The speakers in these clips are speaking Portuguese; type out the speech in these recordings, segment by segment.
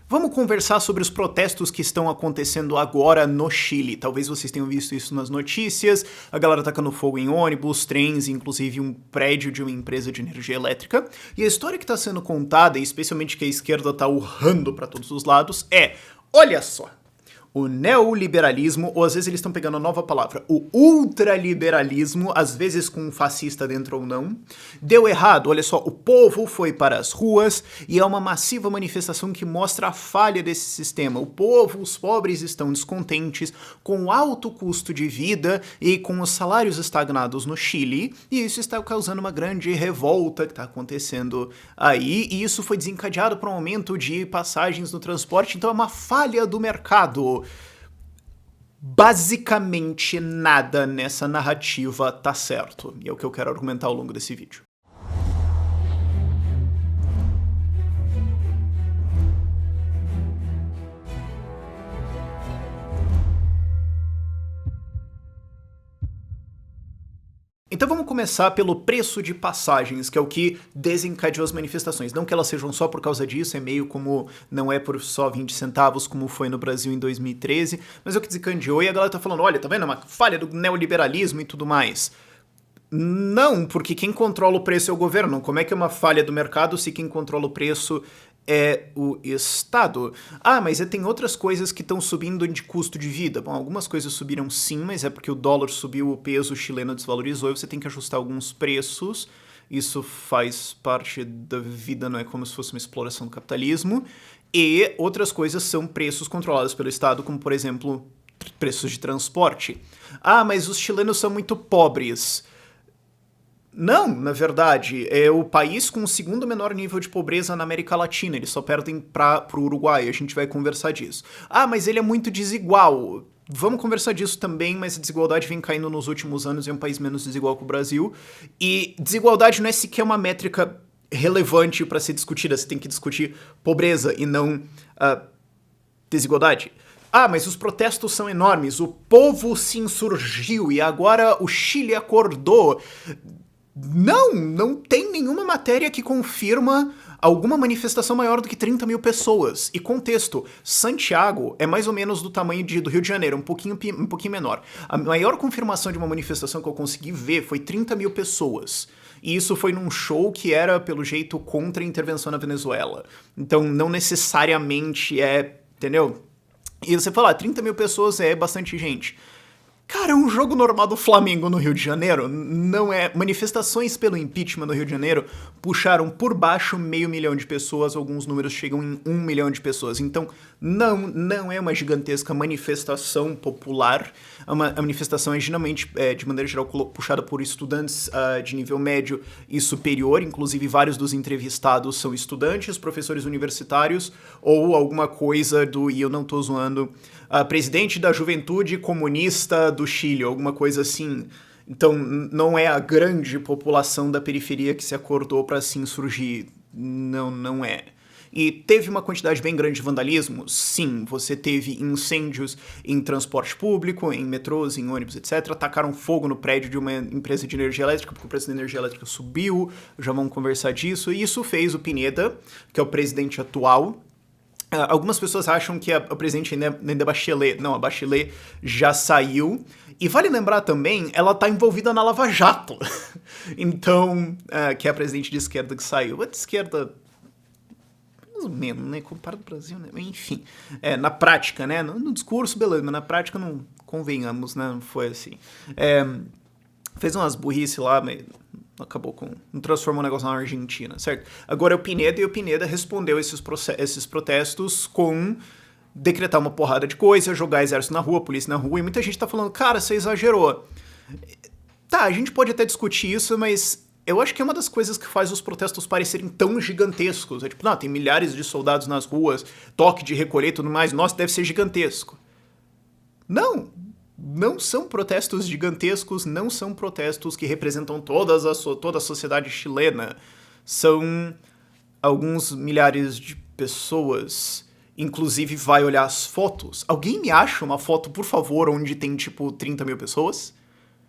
Vamos conversar sobre os protestos que estão acontecendo agora no Chile. Talvez vocês tenham visto isso nas notícias, a galera tacando fogo em ônibus, trens, inclusive um prédio de uma empresa de energia elétrica. E a história que está sendo contada, e especialmente que a esquerda está urrando para todos os lados, é, olha só, o neoliberalismo, ou às vezes eles estão pegando a nova palavra, o ultraliberalismo, às vezes com um fascista dentro ou não, deu errado. Olha só, o povo foi para as ruas e é uma massiva manifestação que mostra a falha desse sistema. O povo, os pobres estão descontentes com o alto custo de vida e com os salários estagnados no Chile, e isso está causando uma grande revolta que está acontecendo aí, e isso foi desencadeado por um aumento de passagens no transporte, então é uma falha do mercado. Basicamente nada nessa narrativa tá certo, e é o que eu quero argumentar ao longo desse vídeo. Então vamos começar pelo preço de passagens, que é o que desencadeou as manifestações. Não que elas sejam só por causa disso, é meio como não é por só 20 centavos, como foi no Brasil em 2013, mas é o que desencadeou, e a galera tá falando, olha, tá vendo, é uma falha do neoliberalismo e tudo mais. Não, porque quem controla o preço é o governo. Como é que é uma falha do mercado se quem controla o preço é o Estado? Ah, mas tem outras coisas que estão subindo de custo de vida. Bom, algumas coisas subiram sim, mas é porque o dólar subiu, o peso chileno desvalorizou e você tem que ajustar alguns preços. Isso faz parte da vida, não é como se fosse uma exploração do capitalismo. E outras coisas são preços controlados pelo Estado, como, por exemplo, preços de transporte. Ah, mas os chilenos são muito pobres. Não, na verdade, é o país com o segundo menor nível de pobreza na América Latina, eles só perdem pro Uruguai, a gente vai conversar disso. Ah, mas ele é muito desigual. Vamos conversar disso também, mas a desigualdade vem caindo nos últimos anos e é um país menos desigual que o Brasil. E desigualdade não é sequer uma métrica relevante para ser discutida, você tem que discutir pobreza e não desigualdade. Ah, mas os protestos são enormes, o povo se insurgiu e agora o Chile acordou. Não tem nenhuma matéria que confirma alguma manifestação maior do que 30 mil pessoas. E contexto, Santiago é mais ou menos do tamanho do Rio de Janeiro, um pouquinho menor. A maior confirmação de uma manifestação que eu consegui ver foi 30 mil pessoas. E isso foi num show que era, pelo jeito, contra a intervenção na Venezuela. Então, não necessariamente entendeu? E você fala, 30 mil pessoas é bastante gente. Cara, é um jogo normal do Flamengo no Rio de Janeiro, não é? Manifestações pelo impeachment no Rio de Janeiro puxaram por baixo 500 mil de pessoas, alguns números chegam em 1 milhão de pessoas. Então, não é uma gigantesca manifestação popular, a manifestação é geralmente, de maneira geral, puxada por estudantes de nível médio e superior, inclusive vários dos entrevistados são estudantes, professores universitários, ou alguma coisa e eu não tô zoando, presidente da Juventude Comunista do Chile, alguma coisa assim. Então, não é a grande população da periferia que se acordou para se insurgir. Não é. E teve uma quantidade bem grande de vandalismo? Sim, você teve incêndios em transporte público, em metrôs, em ônibus, etc. Atacaram fogo no prédio de uma empresa de energia elétrica, porque o preço da energia elétrica subiu, já vamos conversar disso. E isso fez o Pineda, que é o presidente atual. Algumas pessoas acham que a presidente ainda é Bachelet. Não, a Bachelet já saiu. E vale lembrar também, ela tá envolvida na Lava Jato. Então, que é a presidente de esquerda que saiu. A de esquerda, mais ou menos, né? Comparado ao Brasil, né? Enfim, na prática, né? No discurso, beleza, mas na prática não convenhamos, né? Não foi assim. Fez umas burrice lá, mas acabou não transformou o negócio na Argentina, certo? Agora é o Pineda, e o Pineda respondeu esses protestos com decretar uma porrada de coisa, jogar exército na rua, polícia na rua, e muita gente tá falando, cara, você exagerou. Tá, a gente pode até discutir isso, mas eu acho que é uma das coisas que faz os protestos parecerem tão gigantescos. É tipo, não, tem milhares de soldados nas ruas, toque de recolher e tudo mais, nossa, deve ser gigantesco. Não são protestos gigantescos, não são protestos que representam toda a sociedade chilena. São alguns milhares de pessoas. Inclusive, vai olhar as fotos. Alguém me acha uma foto, por favor, onde tem, 30 mil pessoas?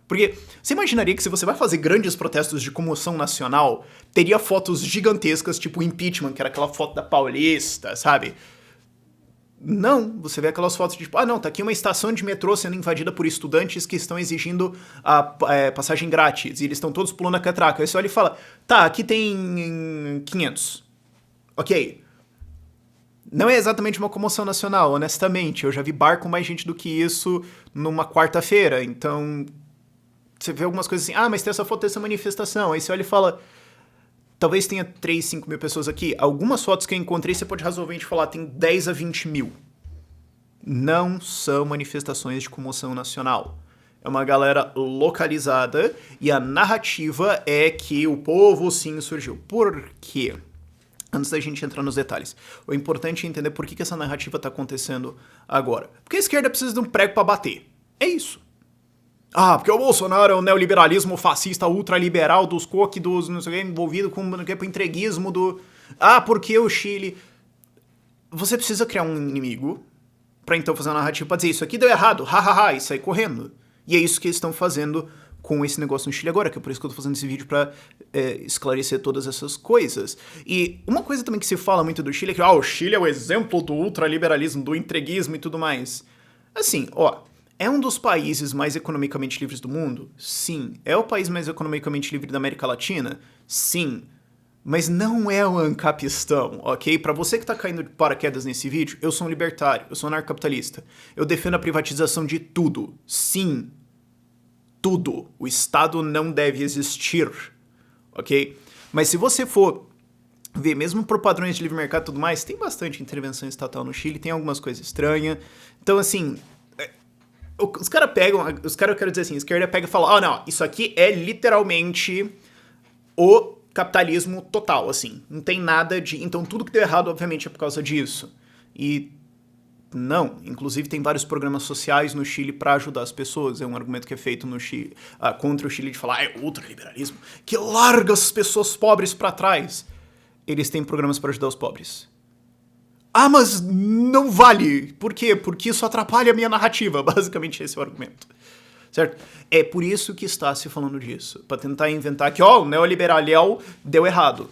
Porque você imaginaria que se você vai fazer grandes protestos de comoção nacional, teria fotos gigantescas, tipo o impeachment, que era aquela foto da Paulista, sabe? Não, você vê aquelas fotos de tipo, não, tá aqui uma estação de metrô sendo invadida por estudantes que estão exigindo a passagem grátis, e eles estão todos pulando a catraca. Aí você olha e fala, tá, aqui tem 500. Ok. Não é exatamente uma comoção nacional, honestamente. Eu já vi bar com mais gente do que isso numa quarta-feira, então você vê algumas coisas assim, mas tem essa foto dessa manifestação. Aí você olha e fala, talvez tenha 3, 5 mil pessoas aqui. Algumas fotos que eu encontrei, você pode razoavelmente falar, tem 10 a 20 mil. Não são manifestações de comoção nacional. É uma galera localizada e a narrativa é que o povo sim surgiu. Por quê? Antes da gente entrar nos detalhes, o importante é entender por que essa narrativa está acontecendo agora. Porque a esquerda precisa de um prego para bater. É isso. Porque o Bolsonaro é o neoliberalismo fascista ultraliberal dos coque, dos não sei o que, envolvido com o entreguismo do... porque o Chile... Você precisa criar um inimigo pra então fazer uma narrativa pra dizer isso aqui deu errado, e sair correndo. E é isso que eles estão fazendo com esse negócio no Chile agora, que é por isso que eu tô fazendo esse vídeo pra esclarecer todas essas coisas. E uma coisa também que se fala muito do Chile é que o Chile é o exemplo do ultraliberalismo, do entreguismo e tudo mais. Assim, é um dos países mais economicamente livres do mundo? Sim. É o país mais economicamente livre da América Latina? Sim. Mas não é o Ancapistão, ok? Pra você que tá caindo de paraquedas nesse vídeo, eu sou um libertário, eu sou um anarcocapitalista. Eu defendo a privatização de tudo. Sim. Tudo. O Estado não deve existir, ok? Mas se você for ver, mesmo por padrões de livre mercado e tudo mais, tem bastante intervenção estatal no Chile, tem algumas coisas estranhas. Então, assim... Os caras pegam... eu quero dizer assim, a esquerda pega e fala, não, isso aqui é literalmente o capitalismo total, assim. Não tem nada de... Então, tudo que deu errado, obviamente, é por causa disso. E... não. Inclusive, tem vários programas sociais no Chile para ajudar as pessoas. É um argumento que é feito no Chile, contra o Chile de falar, é ultraliberalismo, que larga as pessoas pobres para trás. Eles têm programas para ajudar os pobres. Mas não vale. Por quê? Porque isso atrapalha a minha narrativa. Basicamente esse é o argumento. Certo? É por isso que está se falando disso. Para tentar inventar que, o neoliberal deu errado.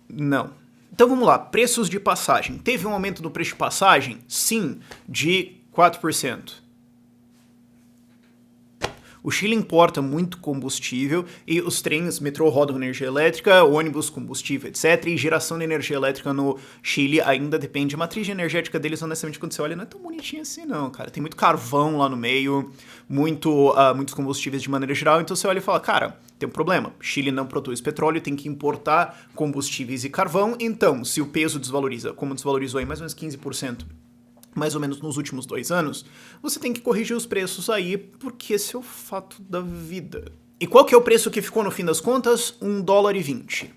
Não. Então vamos lá. Preços de passagem. Teve um aumento do preço de passagem? Sim, de 4%. O Chile importa muito combustível e os trens, metrô rodam energia elétrica, ônibus, combustível, etc. E geração de energia elétrica no Chile ainda depende. A matriz energética deles, honestamente, quando você olha, não é tão bonitinha assim, não, cara. Tem muito carvão lá no meio, muitos combustíveis de maneira geral. Então você olha e fala, cara, tem um problema. Chile não produz petróleo, tem que importar combustíveis e carvão. Então, se o peso desvaloriza, como desvalorizou em mais ou menos 15%, mais ou menos nos últimos 2 anos, você tem que corrigir os preços aí, porque esse é o fato da vida. E qual que é o preço que ficou no fim das contas? $1,20.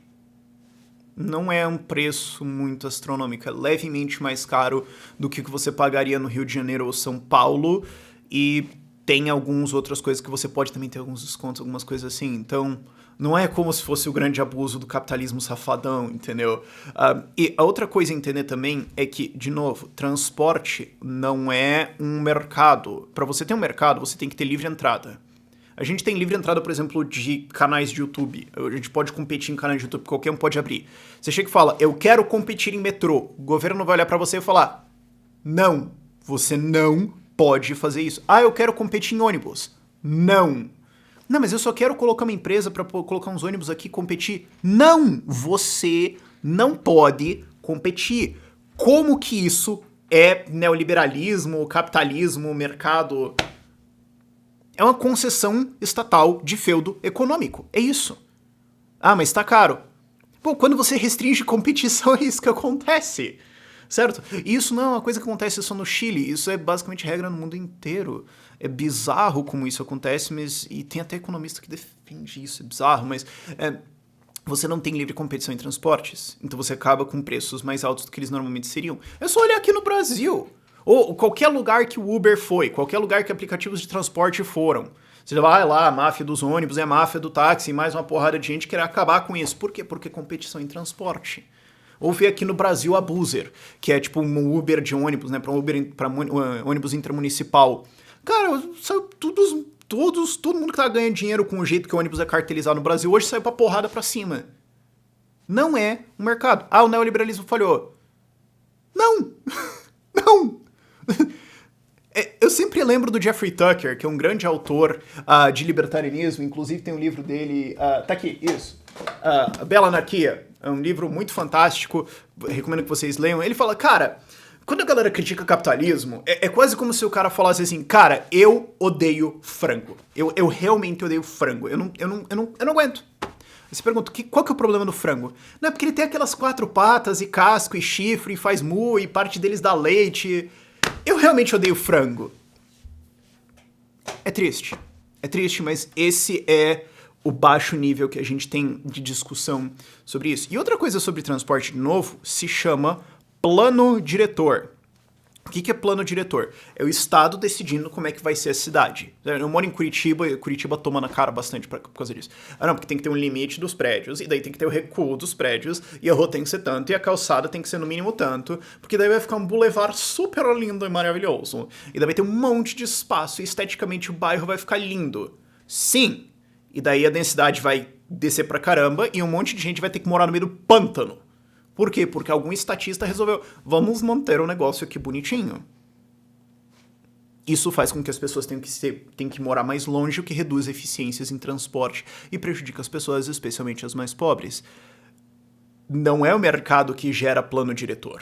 Não é um preço muito astronômico, é levemente mais caro do que você pagaria no Rio de Janeiro ou São Paulo, e tem algumas outras coisas que você pode também ter alguns descontos, algumas coisas assim, então... não é como se fosse o grande abuso do capitalismo safadão, entendeu? E a outra coisa a entender também é que, de novo, transporte não é um mercado. Para você ter um mercado, você tem que ter livre entrada. A gente tem livre entrada, por exemplo, de canais de YouTube. A gente pode competir em canais de YouTube, qualquer um pode abrir. Você chega e fala, eu quero competir em metrô. O governo vai olhar para você e falar, não, você não pode fazer isso. Eu quero competir em ônibus. Não, mas eu só quero colocar uma empresa para colocar uns ônibus aqui e competir. Não! Você não pode competir. Como que isso é neoliberalismo, capitalismo, mercado? É uma concessão estatal de feudo econômico. É isso. Mas tá caro. Quando você restringe competição, é isso que acontece. Certo? E isso não é uma coisa que acontece só no Chile, isso é basicamente regra no mundo inteiro. É bizarro como isso acontece, e tem até economista que defende isso, é bizarro, mas você não tem livre competição em transportes, então você acaba com preços mais altos do que eles normalmente seriam. É só olhar aqui no Brasil, ou qualquer lugar que o Uber foi, qualquer lugar que aplicativos de transporte foram. Você vai lá, a máfia dos ônibus, a máfia do táxi, mais uma porrada de gente querer acabar com isso. Por quê? Porque competição em transporte. Ou ver aqui no Brasil a Buser, que é tipo um Uber de ônibus, né, para ônibus intermunicipal. Cara, saiu todo mundo que tá ganhando dinheiro com o jeito que o ônibus é cartelizado no Brasil hoje saiu pra porrada pra cima. Não é um mercado. O neoliberalismo falhou. Não! sempre lembro do Jeffrey Tucker, que é um grande autor de libertarianismo, inclusive tem um livro dele, tá aqui, isso, A Bela Anarquia, é um livro muito fantástico, recomendo que vocês leiam. Ele fala, cara, quando a galera critica capitalismo, é quase como se o cara falasse assim, cara, eu odeio frango, eu realmente odeio frango, eu não aguento. Você pergunta, qual que é o problema do frango? Não, é porque ele tem aquelas 4 patas e casco e chifre e faz mu e parte deles dá leite. Eu realmente odeio frango. É triste, mas esse é o baixo nível que a gente tem de discussão sobre isso. E outra coisa sobre transporte, de novo, se chama plano diretor. O que é plano diretor? É o Estado decidindo como é que vai ser a cidade. Eu moro em Curitiba, e Curitiba toma na cara bastante por causa disso. Não, porque tem que ter um limite dos prédios, e daí tem que ter o recuo dos prédios, e a rua tem que ser tanto, e a calçada tem que ser no mínimo tanto, porque daí vai ficar um bulevar super lindo e maravilhoso. E daí vai ter um monte de espaço, e esteticamente o bairro vai ficar lindo. Sim! E daí a densidade vai descer pra caramba, e um monte de gente vai ter que morar no meio do pântano. Por quê? Porque algum estatista resolveu, vamos manter o negócio aqui bonitinho. Isso faz com que as pessoas tenham que morar mais longe, o que reduz eficiências em transporte e prejudica as pessoas, especialmente as mais pobres. Não é o mercado que gera plano diretor.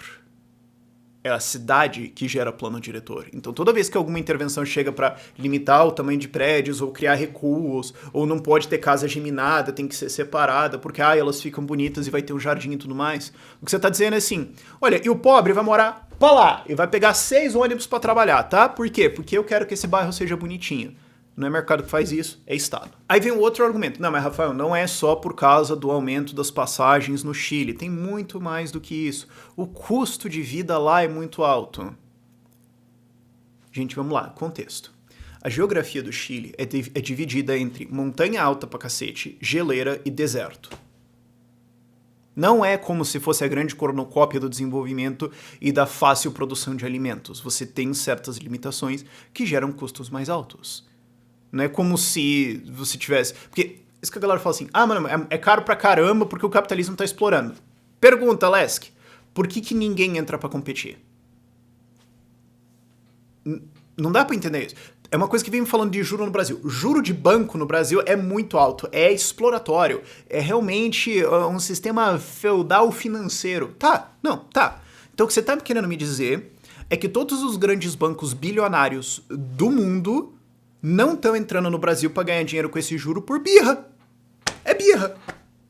É a cidade que gera plano diretor. Então, toda vez que alguma intervenção chega para limitar o tamanho de prédios, ou criar recuos, ou não pode ter casa geminada, tem que ser separada, porque elas ficam bonitas e vai ter um jardim e tudo mais, o que você tá dizendo é assim, olha, e o pobre vai morar pra lá, e vai pegar 6 ônibus para trabalhar, tá? Por quê? Porque eu quero que esse bairro seja bonitinho. Não é mercado que faz isso, é Estado. Aí vem o outro argumento. Não, mas Rafael, não é só por causa do aumento das passagens no Chile. Tem muito mais do que isso. O custo de vida lá é muito alto. Gente, vamos lá, contexto. A geografia do Chile é dividida entre montanha alta pra cacete, geleira e deserto. Não é como se fosse a grande cornucópia do desenvolvimento e da fácil produção de alimentos. Você tem certas limitações que geram custos mais altos. Não é como se você tivesse... Porque isso que a galera fala assim, mano, é caro pra caramba porque o capitalismo tá explorando. Pergunta, Lesk, por que ninguém entra pra competir? Não dá pra entender isso. É uma coisa que vem me falando de juro no Brasil. Juro de banco no Brasil é muito alto, é exploratório, é realmente um sistema feudal financeiro. Tá. Então o que você tá querendo me dizer é que todos os grandes bancos bilionários do mundo não estão entrando no Brasil para ganhar dinheiro com esse juro por birra. É birra.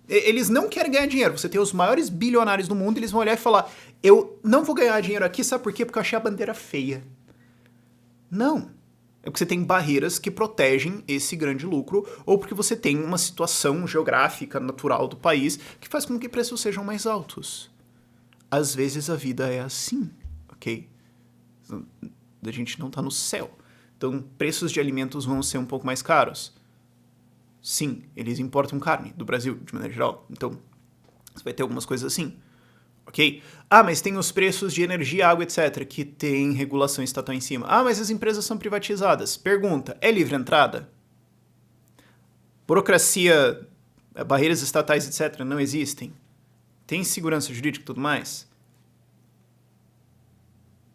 Eles não querem ganhar dinheiro. Você tem os maiores bilionários do mundo, eles vão olhar e falar, eu não vou ganhar dinheiro aqui, sabe por quê? Porque eu achei a bandeira feia. Não. É porque você tem barreiras que protegem esse grande lucro, ou porque você tem uma situação geográfica, natural do país, que faz com que preços sejam mais altos. Às vezes a vida é assim, ok? A gente não tá no céu. Então, preços de alimentos vão ser um pouco mais caros. Sim, eles importam carne do Brasil, de maneira geral. Então, você vai ter algumas coisas assim. Ok? Mas tem os preços de energia, água, etc., que tem regulação estatal em cima. Mas as empresas são privatizadas. Pergunta, é livre entrada? Burocracia, barreiras estatais, etc., não existem? Tem segurança jurídica e tudo mais?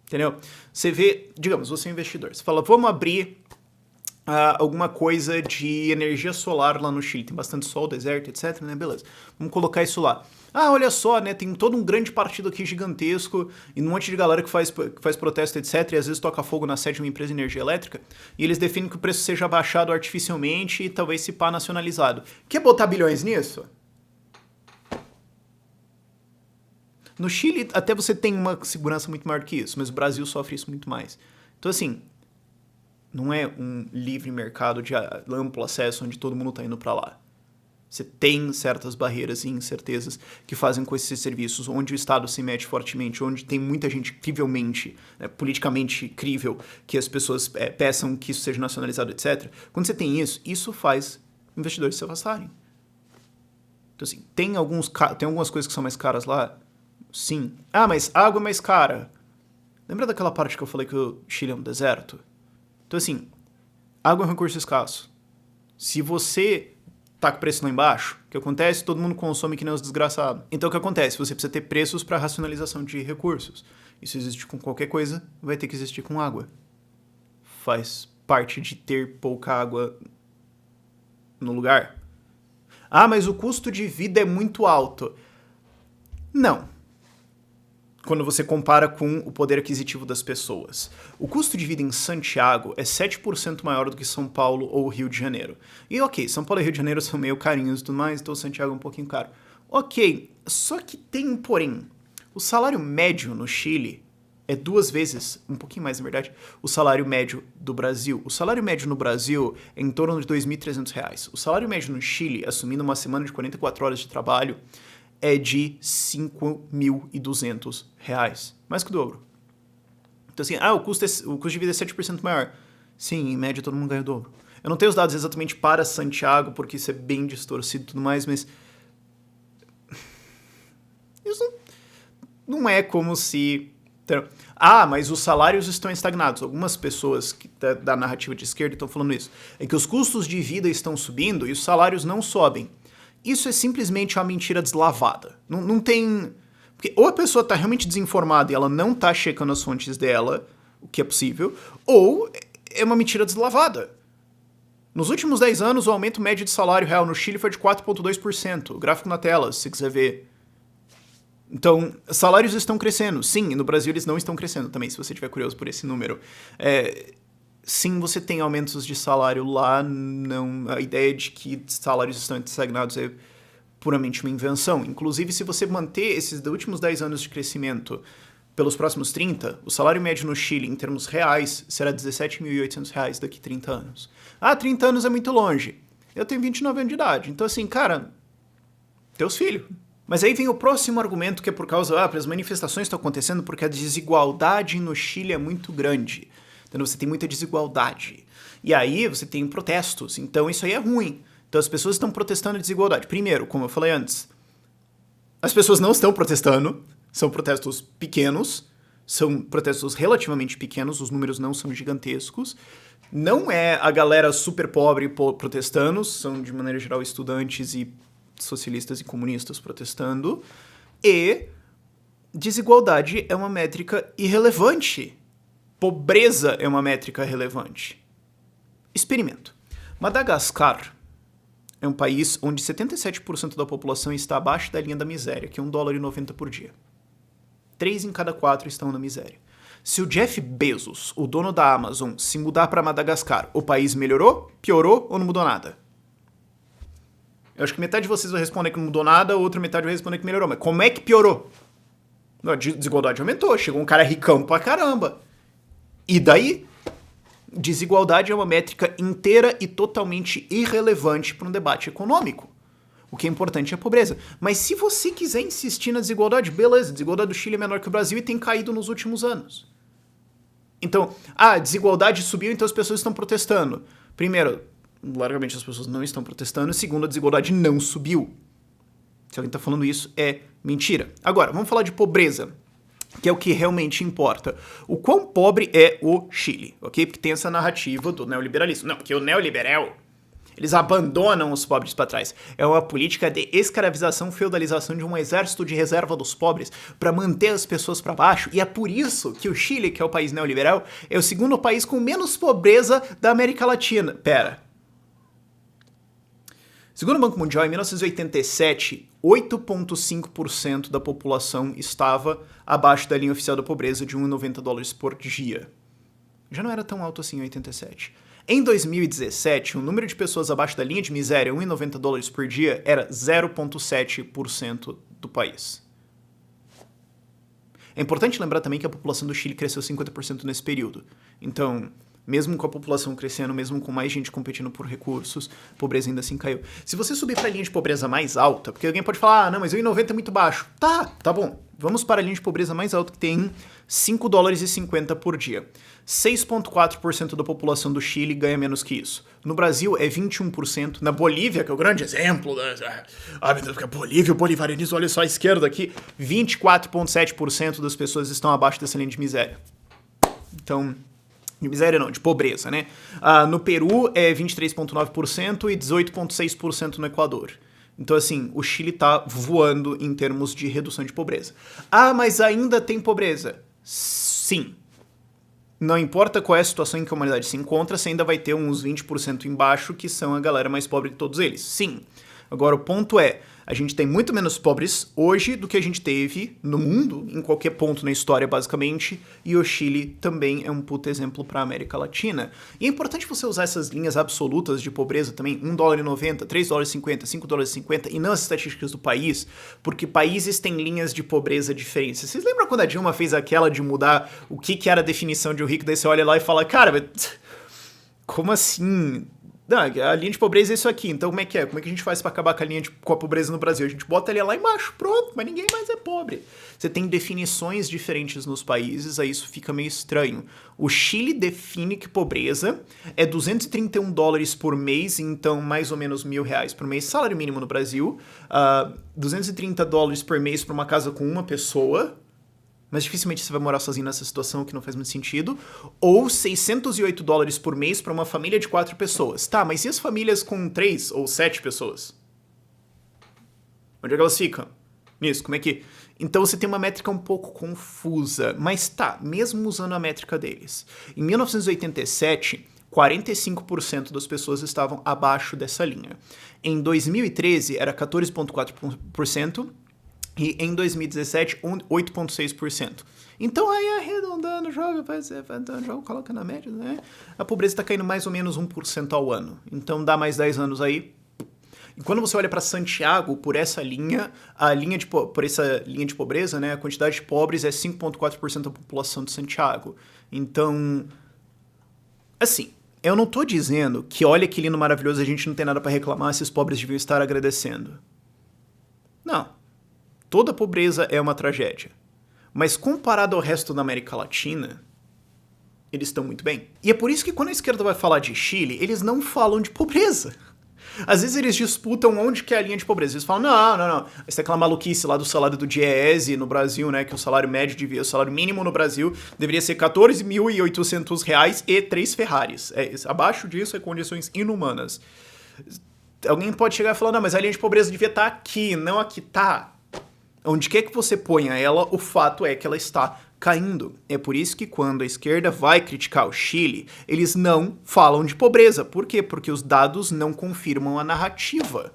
Entendeu? Você vê, digamos, você é um investidor, você fala, vamos abrir alguma coisa de energia solar lá no Chile, tem bastante sol, deserto, etc, né, beleza, vamos colocar isso lá. Olha só, né, tem todo um grande partido aqui gigantesco, e um monte de galera que faz protesto, etc, e às vezes toca fogo na sede de uma empresa de energia elétrica, e eles definem que o preço seja baixado artificialmente e talvez se pá nacionalizado. Quer botar bilhões nisso? No Chile, até você tem uma segurança muito maior do que isso, mas o Brasil sofre isso muito mais. Então, assim, não é um livre mercado de amplo acesso onde todo mundo está indo para lá. Você tem certas barreiras e incertezas que fazem com esses serviços, onde o Estado se mete fortemente, onde tem muita gente crivelmente, politicamente crível, que as pessoas peçam que isso seja nacionalizado, etc. Quando você tem isso, isso faz investidores se afastarem. Então, assim, tem algumas coisas que são mais caras lá? Sim. Mas água é mais cara. Lembra daquela parte que eu falei que o Chile é um deserto? Então, assim, água é um recurso escasso. Se você tá com o preço lá embaixo, o que acontece? Todo mundo consome que nem os desgraçados. Então, o que acontece? Você precisa ter preços para racionalização de recursos. Isso existe com qualquer coisa, vai ter que existir com água. faz parte de ter pouca água no lugar. Ah, mas o custo de vida é muito alto. Não. Quando você compara com o poder aquisitivo das pessoas. O custo de vida em Santiago é 7% maior do que São Paulo ou Rio de Janeiro. E ok, São Paulo e Rio de Janeiro são meio carinhos e tudo mais, então Santiago é um pouquinho caro. Ok, só que tem um porém. O salário médio no Chile é 2 vezes, um pouquinho mais na verdade, o salário médio do Brasil. O salário médio no Brasil é em torno de R$ 2.300. O salário médio no Chile, assumindo uma semana de 44 horas de trabalho, é de R$ 5.200. Mais que o dobro. Então assim, o custo de vida é 7% maior. Sim, em média todo mundo ganha o dobro. Eu não tenho os dados exatamente para Santiago, porque isso é bem distorcido e tudo mais, mas... Isso não é como se... mas os salários estão estagnados. Algumas pessoas da narrativa de esquerda estão falando isso. É que os custos de vida estão subindo e os salários não sobem. Isso é simplesmente uma mentira deslavada. Não tem... Porque ou a pessoa está realmente desinformada e ela não está checando as fontes dela, o que é possível, ou é uma mentira deslavada. Nos últimos 10 anos, o aumento médio de salário real no Chile foi de 4,2%. O gráfico na tela, se você quiser ver. Então, salários estão crescendo. Sim, e no Brasil eles não estão crescendo também, se você estiver curioso por esse número. Sim, você tem aumentos de salário lá, não, a ideia de que salários estão estagnados é puramente uma invenção. Inclusive, se você manter esses últimos 10 anos de crescimento pelos próximos 30, o salário médio no Chile, em termos reais, será R$ 17.800 daqui a 30 anos. 30 anos é muito longe. Eu tenho 29 anos de idade, então assim, cara, teus filhos. Mas aí vem o próximo argumento, que é por causa, as manifestações estão acontecendo porque a desigualdade no Chile é muito grande. Então você tem muita desigualdade. E aí você tem protestos, então isso aí é ruim. Então as pessoas estão protestando a desigualdade. Primeiro, como eu falei antes, as pessoas não estão protestando, são protestos pequenos, são protestos relativamente pequenos, os números não são gigantescos. Não é a galera super pobre protestando, são de maneira geral estudantes e socialistas e comunistas protestando, e desigualdade é uma métrica irrelevante. Pobreza é uma métrica relevante. Experimento. Madagascar é um país onde 77% da população está abaixo da linha da miséria, que é $1,90 por dia. 3 em cada 4 estão na miséria. Se o Jeff Bezos, o dono da Amazon, se mudar para Madagascar, o país melhorou, piorou ou não mudou nada? Eu acho que metade de vocês vai responder que não mudou nada, a outra metade vai responder que melhorou. Mas como é que piorou? A desigualdade aumentou, chegou um cara ricão pra caramba. E daí? Desigualdade é uma métrica inteira e totalmente irrelevante para um debate econômico. O que é importante é a pobreza. Mas se você quiser insistir na desigualdade, beleza, a desigualdade do Chile é menor que o Brasil e tem caído nos últimos anos. Então, a desigualdade subiu, então as pessoas estão protestando. Primeiro, largamente as pessoas não estão protestando. Segundo, a desigualdade não subiu. Se alguém está falando isso, é mentira. Agora, vamos falar de pobreza, que é o que realmente importa. O quão pobre é o Chile, ok? Porque tem essa narrativa do neoliberalismo. Não, porque o neoliberal, eles abandonam os pobres para trás. É uma política de escravização, feudalização de um exército de reserva dos pobres para manter as pessoas para baixo. E é por isso que o Chile, que é o país neoliberal, é o segundo país com menos pobreza da América Latina. Pera. Segundo o Banco Mundial, em 1987, 8,5% da população estava abaixo da linha oficial da pobreza de $1,90 por dia. Já não era tão alto assim em 87. Em 2017, o número de pessoas abaixo da linha de miséria, $1,90 por dia, era 0,7% do país. É importante lembrar também que a população do Chile cresceu 50% nesse período. Então, mesmo com a população crescendo, mesmo com mais gente competindo por recursos, a pobreza ainda assim caiu. Se você subir para a linha de pobreza mais alta, porque alguém pode falar, não, mas o 1,90 é muito baixo. Tá bom. Vamos para a linha de pobreza mais alta, que tem $5,50 por dia. 6,4% da população do Chile ganha menos que isso. No Brasil é 21%. Na Bolívia, que é o grande exemplo, meu Deus, porque a Bolívia, o bolivarianismo, olha só a esquerda aqui, 24,7% das pessoas estão abaixo dessa linha de miséria. Então, de miséria não, de pobreza, né? No Peru é 23,9% e 18,6% no Equador. Então, assim, o Chile tá voando em termos de redução de pobreza. Mas ainda tem pobreza? Sim. não importa qual é a situação em que a humanidade se encontra, você ainda vai ter uns 20% embaixo que são a galera mais pobre de todos eles. Sim. Agora, o ponto é, a gente tem muito menos pobres hoje do que a gente teve no mundo, em qualquer ponto na história, basicamente, e o Chile também é um puto exemplo para a América Latina. E é importante você usar essas linhas absolutas de pobreza também, $1,90, $3,50, $5,50, e não as estatísticas do país, porque países têm linhas de pobreza diferentes. Vocês lembram quando a Dilma fez aquela de mudar o que era a definição de um rico, daí você olha lá e fala, cara, como assim? Não, a linha de pobreza é isso aqui, então como é que é? Como é que a gente faz pra acabar com a pobreza no Brasil? A gente bota ele lá embaixo, pronto, mas ninguém mais é pobre. Você tem definições diferentes nos países, aí isso fica meio estranho. O Chile define que pobreza é $231 por mês, então mais ou menos R$1.000 por mês, salário mínimo no Brasil, $230 por mês pra uma casa com uma pessoa, mas dificilmente você vai morar sozinho nessa situação, que não faz muito sentido. Ou $608 por mês para uma família de 4 pessoas. Tá, mas e as famílias com 3 ou 7 pessoas? Onde é que elas ficam? Nisso, como é que... Então você tem uma métrica um pouco confusa. Mas tá, mesmo usando a métrica deles. Em 1987, 45% das pessoas estavam abaixo dessa linha. Em 2013, era 14,4%. E em 2017, 8,6%. Então aí arredondando, coloca na média, né? A pobreza está caindo mais ou menos 1% ao ano. Então dá mais 10 anos aí. E quando você olha para Santiago, por essa linha, por essa linha de pobreza, né, a quantidade de pobres é 5,4% da população de Santiago. Então, assim, eu não tô dizendo que olha que lindo, maravilhoso, a gente não tem nada para reclamar, esses pobres deviam estar agradecendo. Não. Toda pobreza é uma tragédia. Mas comparado ao resto da América Latina, eles estão muito bem. E é por isso que quando a esquerda vai falar de Chile, eles não falam de pobreza. Às vezes eles disputam onde que é a linha de pobreza. Eles falam, não. Aí tem aquela maluquice lá do salário do Diese no Brasil, né? Que o salário mínimo no Brasil deveria ser R$14.800 e 3 Ferraris. Abaixo disso é condições inumanas. Alguém pode chegar e falar, não, mas a linha de pobreza devia estar aqui, não aqui tá. Onde quer que você ponha ela, o fato é que ela está caindo. É por isso que quando a esquerda vai criticar o Chile, eles não falam de pobreza. Por quê? Porque os dados não confirmam a narrativa.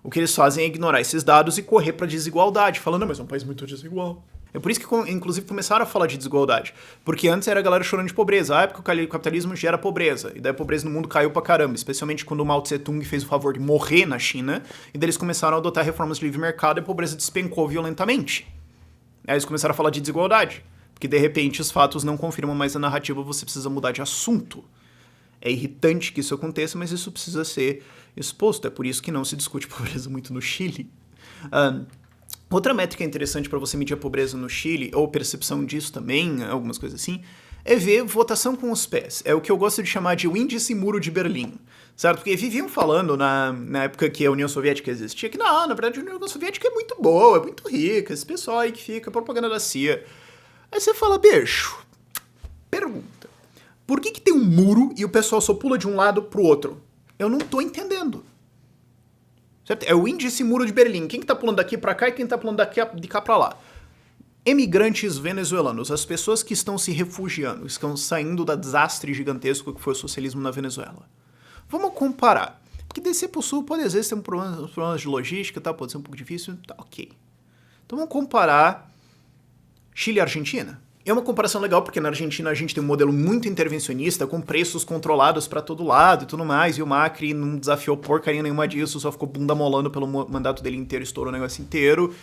O que eles fazem é ignorar esses dados e correr para desigualdade, falando, não, mas é um país muito desigual. É por isso que, inclusive, começaram a falar de desigualdade. Porque antes era a galera chorando de pobreza. Porque o capitalismo gera pobreza. E daí a pobreza no mundo caiu pra caramba. Especialmente quando o Mao Tse-tung fez o favor de morrer na China. E daí eles começaram a adotar reformas de livre mercado e a pobreza despencou violentamente. Aí eles começaram a falar de desigualdade. Porque, de repente, os fatos não confirmam mais a narrativa, você precisa mudar de assunto. É irritante que isso aconteça, mas isso precisa ser exposto. É por isso que não se discute pobreza muito no Chile. Outra métrica interessante para você medir a pobreza no Chile, ou percepção disso também, algumas coisas assim, é ver votação com os pés. É o que eu gosto de chamar de o índice muro de Berlim, certo? Porque viviam falando na época que a União Soviética existia, que não, na verdade a União Soviética é muito boa, é muito rica, esse pessoal aí que fica, propaganda da CIA. Aí você fala, bicho, pergunta, por que tem um muro e o pessoal só pula de um lado pro outro? Eu não tô entendendo. Certo? É o índice muro de Berlim. Quem que tá pulando daqui pra cá e quem tá pulando de cá pra lá? Emigrantes venezuelanos, as pessoas que estão se refugiando, estão saindo do desastre gigantesco que foi o socialismo na Venezuela. Vamos comparar. Porque descer pro sul pode às vezes ter problemas de logística, tá? Pode ser um pouco difícil, tá, ok. Então vamos comparar Chile e Argentina. É uma comparação legal, porque na Argentina a gente tem um modelo muito intervencionista, com preços controlados pra todo lado e tudo mais, e o Macri não desafiou porcaria nenhuma disso, só ficou bunda molando pelo mandato dele inteiro, estourou o negócio inteiro.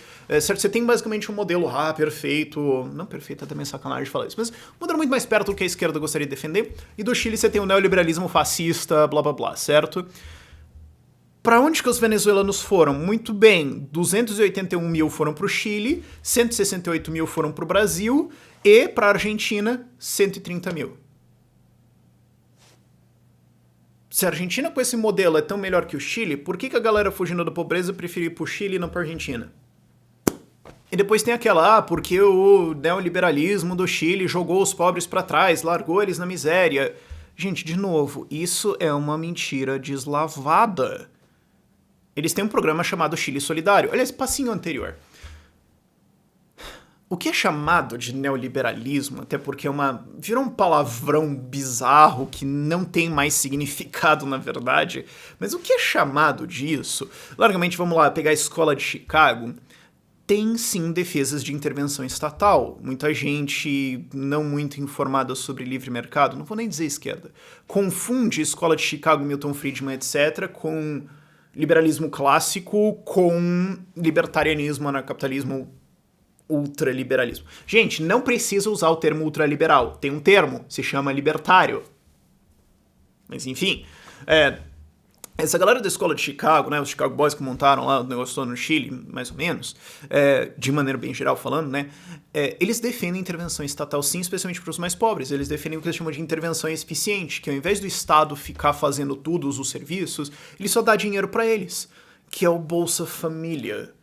Certo? Você tem basicamente um modelo perfeito, não perfeito, é também sacanagem falar isso, mas um modelo muito mais perto do que a esquerda gostaria de defender, e do Chile você tem o neoliberalismo fascista, blá blá blá, certo? Para onde que os venezuelanos foram? Muito bem, 281 mil foram para o Chile, 168 mil foram para o Brasil e para a Argentina, 130 mil. Se a Argentina com esse modelo é tão melhor que o Chile, por que a galera fugindo da pobreza preferiu ir para o Chile e não para a Argentina? E depois tem aquela, porque o neoliberalismo do Chile jogou os pobres para trás, largou eles na miséria. Gente, de novo, isso é uma mentira deslavada. Eles têm um programa chamado Chile Solidário. Olha esse passinho anterior. O que é chamado de neoliberalismo, até porque virou um palavrão bizarro que não tem mais significado na verdade, mas o que é chamado disso, largamente vamos lá, pegar a escola de Chicago, tem sim defesas de intervenção estatal. Muita gente não muito informada sobre livre mercado, não vou nem dizer esquerda, confunde escola de Chicago, Milton Friedman, etc., com liberalismo clássico, com libertarianismo, anarcapitalismo, ultraliberalismo. Gente, não precisa usar o termo ultraliberal. Tem um termo, se chama libertário. Mas enfim, essa galera da escola de Chicago, né, os Chicago Boys que montaram lá o negócio todo no Chile, mais ou menos, de maneira bem geral falando, né, eles defendem intervenção estatal sim, especialmente para os mais pobres. Eles defendem o que eles chamam de intervenção eficiente, que ao invés do Estado ficar fazendo todos os serviços, ele só dá dinheiro para eles, que é o Bolsa Família.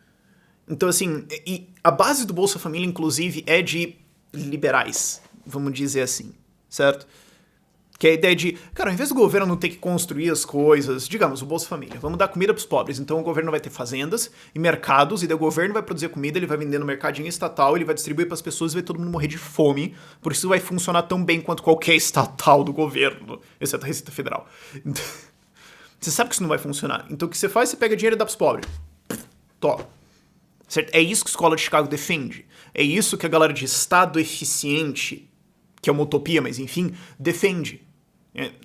Então, assim, e a base do Bolsa Família, inclusive, é de liberais, vamos dizer assim, certo? Que é a ideia de, cara, ao invés do governo não ter que construir as coisas, digamos, o Bolsa Família, vamos dar comida pros pobres, então o governo vai ter fazendas e mercados, e daí o governo vai produzir comida, ele vai vender no mercadinho estatal, ele vai distribuir pras pessoas e vai todo mundo morrer de fome, por isso vai funcionar tão bem quanto qualquer estatal do governo, exceto a Receita Federal. Você sabe que isso não vai funcionar, então o que você faz, você pega dinheiro e dá pros pobres. Toma. Certo? É isso que a escola de Chicago defende, é isso que a galera de Estado eficiente, que é uma utopia, mas enfim, defende.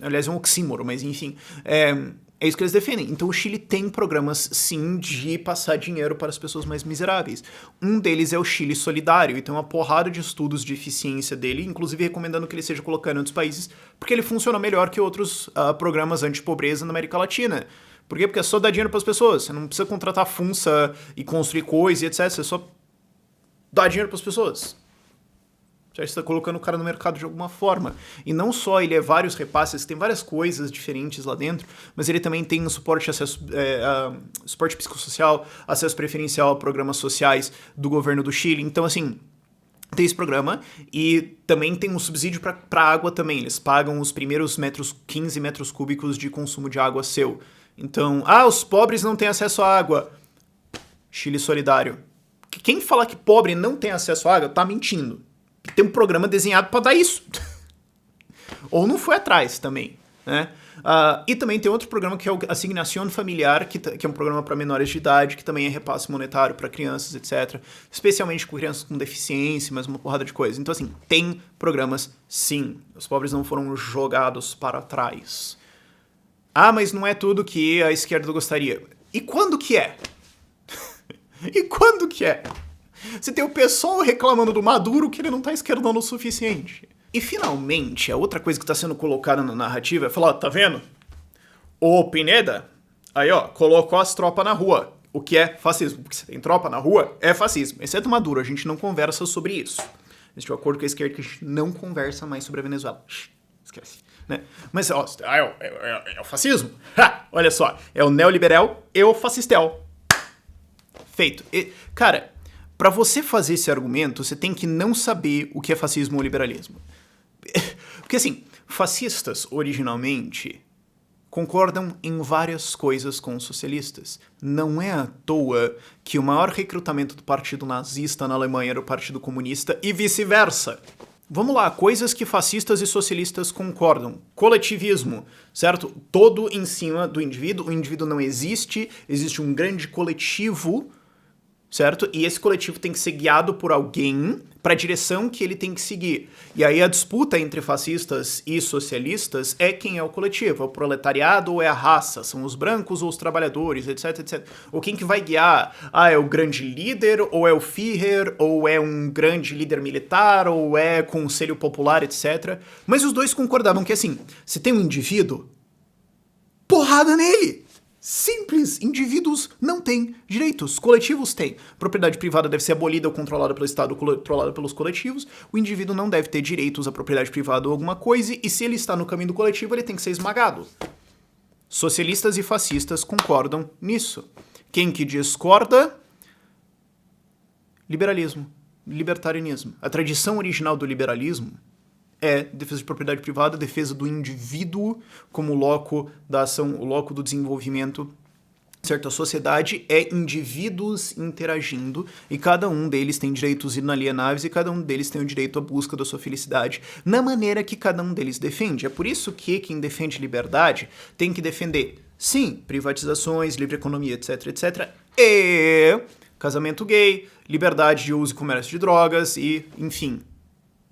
Aliás, é um oxímoro, mas enfim, é isso que eles defendem. Então o Chile tem programas, sim, de passar dinheiro para as pessoas mais miseráveis. Um deles é o Chile Solidário, e tem uma porrada de estudos de eficiência dele, inclusive recomendando que ele seja colocado em outros países, porque ele funciona melhor que outros programas anti-pobreza na América Latina. Por quê? Porque é só dar dinheiro para as pessoas, você não precisa contratar funça e construir coisa e etc, você só dá dinheiro para as pessoas. Já está colocando o cara no mercado de alguma forma. E não só ele é vários repasses, tem várias coisas diferentes lá dentro, mas ele também tem suporte, suporte psicossocial, acesso preferencial a programas sociais do governo do Chile. Então, assim, tem esse programa e também tem um subsídio para água também. Eles pagam os primeiros 15 metros cúbicos de consumo de água seu. Então, os pobres não têm acesso à água. Chile Solidário. Quem fala que pobre não tem acesso à água tá mentindo. Tem um programa desenhado para dar isso. Ou não foi atrás também, né? E também tem outro programa que é o Asignação Familiar, que é um programa para menores de idade, que também é repasse monetário para crianças, etc. Especialmente com crianças com deficiência, mas uma porrada de coisa. Então, assim, tem programas, sim. Os pobres não foram jogados para trás. Mas não é tudo que a esquerda gostaria. E quando que é? E quando que é? Você tem o pessoal reclamando do Maduro que ele não tá esquerdando o suficiente. E finalmente, a outra coisa que tá sendo colocada na narrativa é falar, tá vendo? O Pineda, aí ó, colocou as tropas na rua. O que é fascismo? Porque você tem tropa na rua, é fascismo. Exceto o Maduro, a gente não conversa sobre isso. Existe um acordo com a esquerda que a gente não conversa mais sobre a Venezuela. Esquece. Né? Mas, ó, é o fascismo? Olha só, é o neoliberal e o fascistel. Feito. Cara, para você fazer esse argumento, você tem que não saber o que é fascismo ou liberalismo. Porque, assim, fascistas, originalmente, concordam em várias coisas com os socialistas. Não é à toa que o maior recrutamento do partido nazista na Alemanha era o partido comunista e vice-versa. Vamos lá, coisas que fascistas e socialistas concordam. Coletivismo, certo? Todo em cima do indivíduo. O indivíduo não existe, existe um grande coletivo, certo? E esse coletivo tem que ser guiado por alguém para a direção que ele tem que seguir. E aí a disputa entre fascistas e socialistas é quem é o coletivo. É o proletariado ou é a raça? São os brancos ou os trabalhadores, etc, etc. Ou quem que vai guiar? É o grande líder, ou é o Führer, ou é um grande líder militar, ou é conselho popular, etc. Mas os dois concordavam que, assim, se tem um indivíduo, porrada nele! Simples, indivíduos não têm direitos, coletivos têm. Propriedade privada deve ser abolida ou controlada pelo Estado, controlada pelos coletivos. O indivíduo não deve ter direitos à propriedade privada ou alguma coisa, e se ele está no caminho do coletivo, ele tem que ser esmagado. Socialistas e fascistas concordam nisso. Quem que discorda? Liberalismo, libertarianismo. A tradição original do liberalismo é defesa de propriedade privada, defesa do indivíduo como loco da ação, o loco do desenvolvimento Certo, a sociedade é indivíduos interagindo e cada um deles tem direitos inalienáveis e cada um deles tem o direito à busca da sua felicidade na maneira que cada um deles defende. É por isso que quem defende liberdade tem que defender, sim, privatizações, livre economia, etc, etc, e casamento gay, liberdade de uso e comércio de drogas e, enfim,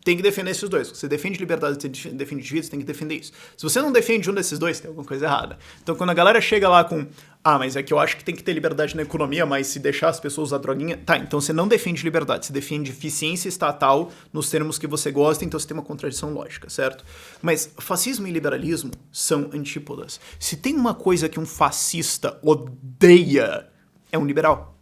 tem que defender esses dois. Você defende liberdade, você defende direitos, tem que defender isso. Se você não defende um desses dois, tem alguma coisa errada. Então, quando a galera chega lá com mas é que eu acho que tem que ter liberdade na economia, mas se deixar as pessoas usar droguinha... Tá, então você não defende liberdade, você defende eficiência estatal nos termos que você gosta, então você tem uma contradição lógica, certo? Mas fascismo e liberalismo são antípodas. Se tem uma coisa que um fascista odeia, é um liberal.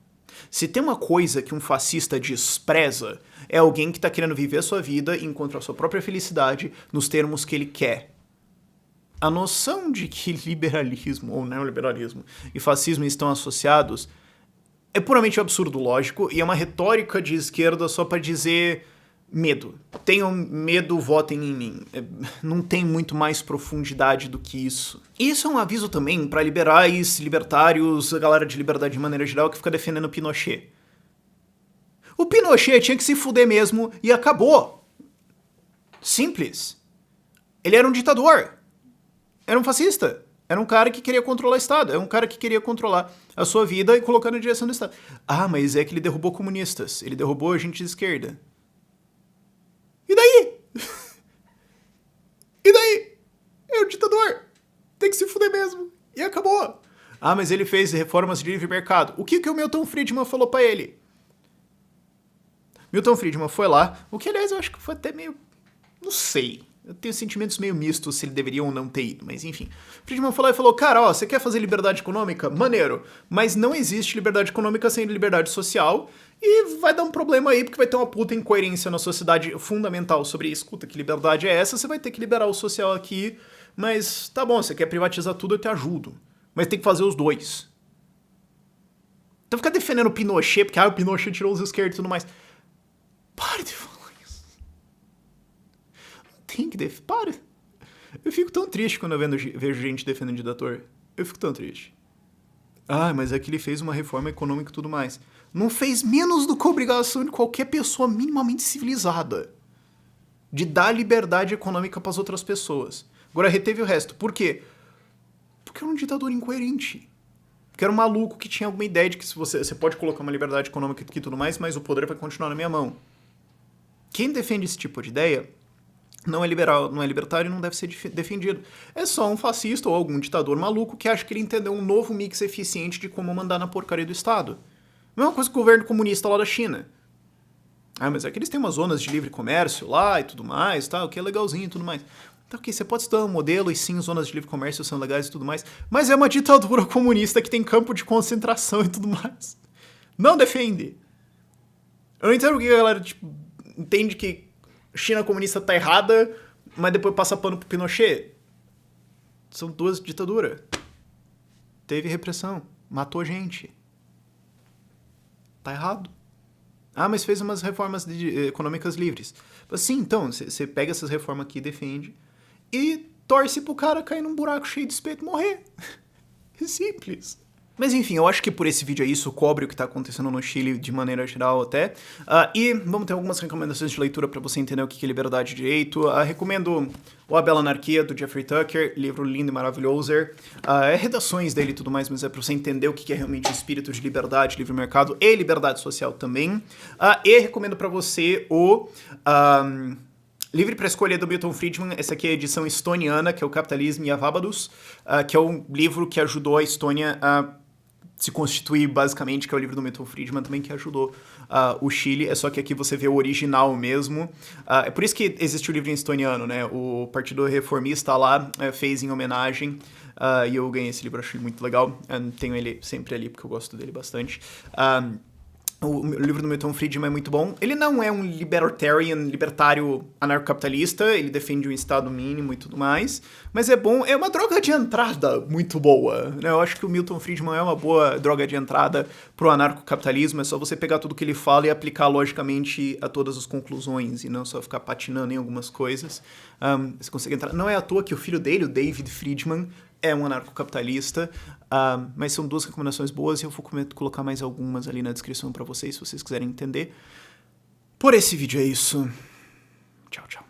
Se tem uma coisa que um fascista despreza, é alguém que está querendo viver a sua vida e encontrar a sua própria felicidade nos termos que ele quer. A noção de que liberalismo ou neoliberalismo e fascismo estão associados é puramente absurdo lógico e é uma retórica de esquerda só para dizer medo. Tenham medo, votem em mim. Não tem muito mais profundidade do que isso. E isso é um aviso também para liberais, libertários, a galera de liberdade de maneira geral que fica defendendo Pinochet. O Pinochet tinha que se fuder mesmo e acabou. Simples. Ele era um ditador. Era um fascista. Era um cara que queria controlar o Estado. Era um cara que queria controlar a sua vida e colocar na direção do Estado. Mas é que ele derrubou comunistas. Ele derrubou a gente de esquerda. E daí? E daí? É um ditador. Tem que se fuder mesmo. E acabou. Mas ele fez reformas de livre mercado. O que o Milton Friedman falou pra ele? Milton Friedman foi lá. O que, aliás, eu acho que foi até meio... Não sei. Eu tenho sentimentos meio mistos se ele deveria ou não ter ido, mas enfim. Friedman falou e falou, cara, você quer fazer liberdade econômica? Maneiro. Mas não existe liberdade econômica sem liberdade social e vai dar um problema aí porque vai ter uma puta incoerência na sociedade fundamental sobre isso. Escuta, que liberdade é essa? Você vai ter que liberar o social aqui, mas tá bom, você quer privatizar tudo, eu te ajudo. Mas tem que fazer os dois. Então ficar defendendo o Pinochet, porque o Pinochet tirou os esquerdos e tudo mais. Para de falar. Tem que para. Eu fico tão triste quando eu vejo gente defendendo ditador. Eu fico tão triste. Mas é que ele fez uma reforma econômica e tudo mais. Não fez menos do que a obrigação de qualquer pessoa minimamente civilizada de dar liberdade econômica para as outras pessoas. Agora reteve o resto. Por quê? Porque era um ditador incoerente. Porque era um maluco que tinha alguma ideia de que você pode colocar uma liberdade econômica e tudo mais, mas o poder vai continuar na minha mão. Quem defende esse tipo de ideia não é liberal, não é libertário e não deve ser defendido. É só um fascista ou algum ditador maluco que acha que ele entendeu um novo mix eficiente de como mandar na porcaria do Estado. Mesma coisa que o governo comunista lá da China. Mas é que eles têm umas zonas de livre comércio lá e tudo mais, tá? O que é legalzinho e tudo mais. Tá, ok, você pode estudar um modelo e sim, zonas de livre comércio são legais e tudo mais, mas é uma ditadura comunista que tem campo de concentração e tudo mais. Não defende. Eu não entendo porque a galera, entende que China comunista tá errada, mas depois passa pano pro Pinochet. São duas ditaduras. Teve repressão. Matou gente. Tá errado. Mas fez umas reformas econômicas livres. Sim, então, você pega essas reformas aqui e defende e torce pro cara cair num buraco cheio de espeto e morrer. É simples. Mas enfim, eu acho que por esse vídeo aí isso cobre o que tá acontecendo no Chile de maneira geral até. E vamos ter algumas recomendações de leitura para você entender o que é liberdade e direito. Recomendo O A Bela Anarquia, do Jeffrey Tucker, livro lindo e maravilhoso. Redações dele e tudo mais, mas é para você entender o que é realmente o espírito de liberdade, livre mercado e liberdade social também. E recomendo para você o... Livre para Escolha, do Milton Friedman. Essa aqui é a edição estoniana, que é o Capitalismo e Avabados, que é um livro que ajudou a Estônia a se constituir, basicamente, que é o livro do Milton Friedman também, que ajudou o Chile. É só que aqui você vê o original mesmo. É por isso que existe o livro em estoniano, né? O Partido Reformista lá fez em homenagem, e eu ganhei esse livro, achei muito legal. Tenho ele sempre ali, porque eu gosto dele bastante. O livro do Milton Friedman é muito bom. Ele não é um libertário anarcocapitalista, ele defende um estado mínimo e tudo mais, mas é bom, é uma droga de entrada muito boa, né? Eu acho que o Milton Friedman é uma boa droga de entrada pro anarcocapitalismo, é só você pegar tudo que ele fala e aplicar logicamente a todas as conclusões, e não só ficar patinando em algumas coisas. Você consegue entrar. Não é à toa que o filho dele, o David Friedman, é um anarcocapitalista, mas são duas recomendações boas e eu vou colocar mais algumas ali na descrição pra vocês, se vocês quiserem entender. Por esse vídeo é isso. Tchau, tchau.